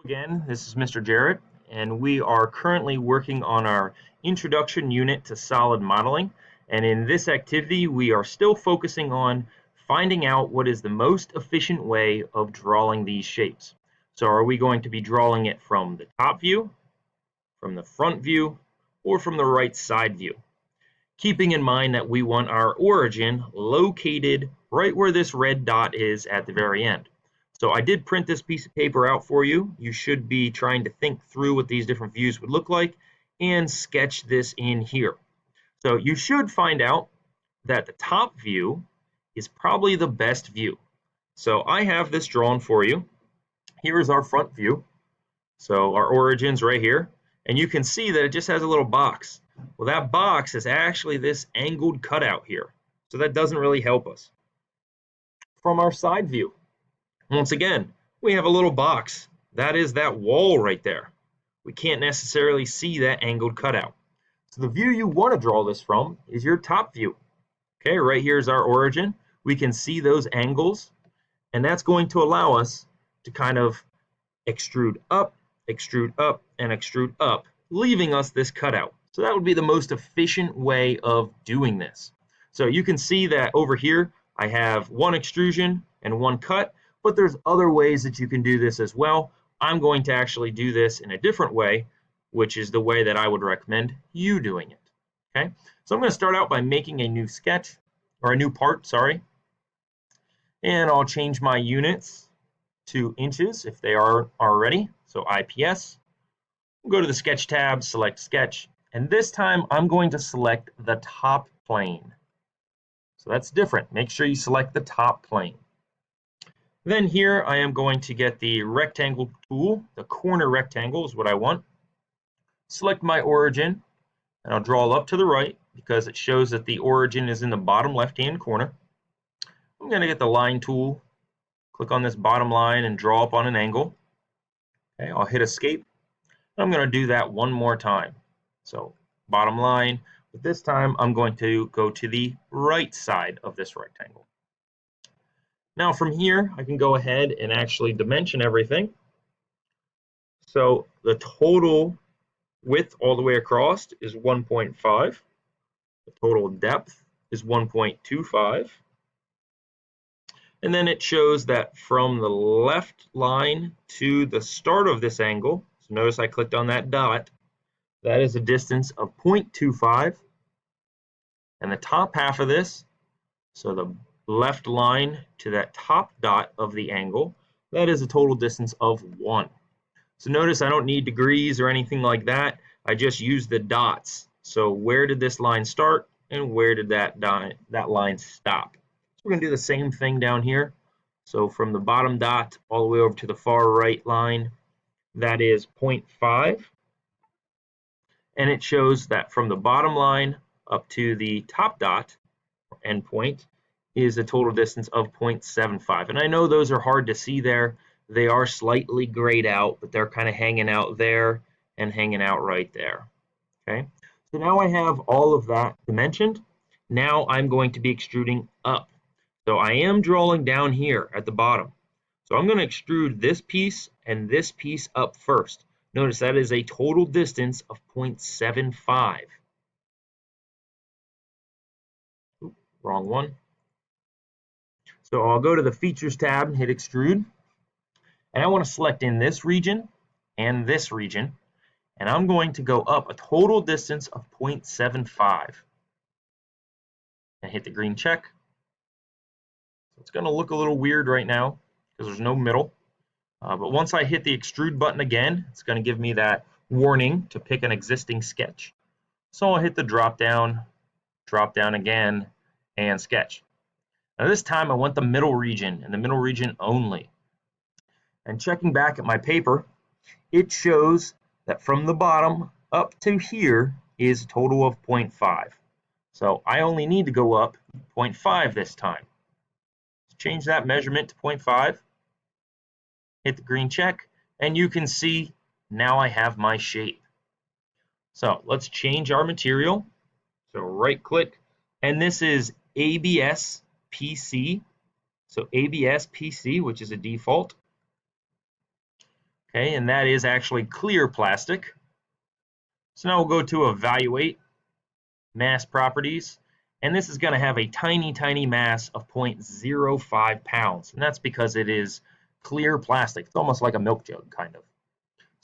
Again, this is Mr. Jarrett, and we are currently working on our introduction unit to solid modeling. And in this activity, we are still focusing on finding out what is the most efficient way of drawing these shapes. So are we going to be drawing it from the top view, from the front view, or from the right side view? Keeping in mind that we want our origin located right where this red dot is at the very end. So I did print this piece of paper out for you. You should be trying to think through what these different views would look like and sketch this in here. So you should find out that the top view is probably the best view. So I have this drawn for you. Here is our front view. So our origin's right here. And you can see that it just has a little box. Well, that box is actually this angled cutout here. So that doesn't really help us. From our side view, once again, we have a little box. That is that wall right there. We can't necessarily see that angled cutout. So the view you want to draw this from is your top view. Okay, right here is our origin. We can see those angles, and that's going to allow us to kind of extrude up, and extrude up, leaving us this cutout. So that would be the most efficient way of doing this. So you can see that over here, I have one extrusion and one cut, but there's other ways that you can do this as well. I'm going to actually do this in a different way, which is the way that I would recommend you doing it. Okay, so I'm going to start out by making a new sketch, or a new part, sorry. And I'll change my units to inches if they are already. So IPS. Go to the Sketch tab, select Sketch, and this time I'm going to select the top plane. So that's different. Make sure you select the top plane. Then here I am going to get the rectangle tool. The corner rectangle is what I want. Select my origin, and I'll draw up to the right because it shows that the origin is in the bottom left-hand corner. I'm going to get the line tool, click on this bottom line, and draw up on an angle. Okay, I'll hit Escape. I'm going to do that one more time. So bottom line, but this time I'm going to go to the right side of this rectangle. Now from here, I can go ahead and actually dimension everything. So the total width all the way across is 1.5. The total depth is 1.25. And then it shows that from the left line to the start of this angle, so notice I clicked on that dot, that is a distance of 0.25. And the top half of this, so the left line to that top dot of the angle, that is a total distance of 1. So notice I don't need degrees or anything like that. I just use the dots. So where did this line start and where did that line stop? So we're going to do the same thing down here. So from the bottom dot all the way over to the far right line, that is 0.5. And it shows that from the bottom line up to the top dot, or endpoint, is a total distance of 0.75. And I know those are hard to see there. They are slightly grayed out, but they're kind of hanging out there and hanging out right there. Okay, so now I have all of that dimensioned. Now I'm going to be extruding up. So I am drawing down here at the bottom. So I'm going to extrude this piece and this piece up first. Notice that is a total distance of 0.75. Oops, wrong one. So I'll go to the Features tab and hit Extrude. And I want to select in this region and this region. And I'm going to go up a total distance of 0.75. And hit the green check. So it's going to look a little weird right now because there's no middle. But once I hit the Extrude button again, it's going to give me that warning to pick an existing sketch. So I'll hit the drop down again, and sketch. Now this time I want the middle region, and the middle region only. And checking back at my paper, it shows that from the bottom up to here is a total of 0.5. So I only need to go up 0.5 this time. Change that measurement to 0.5. Hit the green check, and you can see now I have my shape. So let's change our material. So right click, and this is ABS PC. So ABS PC, which is a default. Okay, and that is actually clear plastic. So now we'll go to evaluate mass properties, and this is going to have a tiny mass of 0.05 pounds, and that's because it is clear plastic. It's almost like a milk jug, kind of.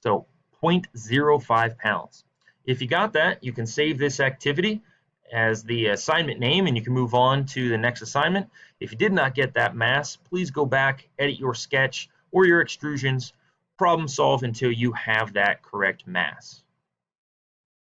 So 0.05 pounds. If you got that, you can save this activity as the assignment name, and you can move on to the next assignment. If you did not get that mass, please go back, edit your sketch or your extrusions, problem solve until you have that correct mass.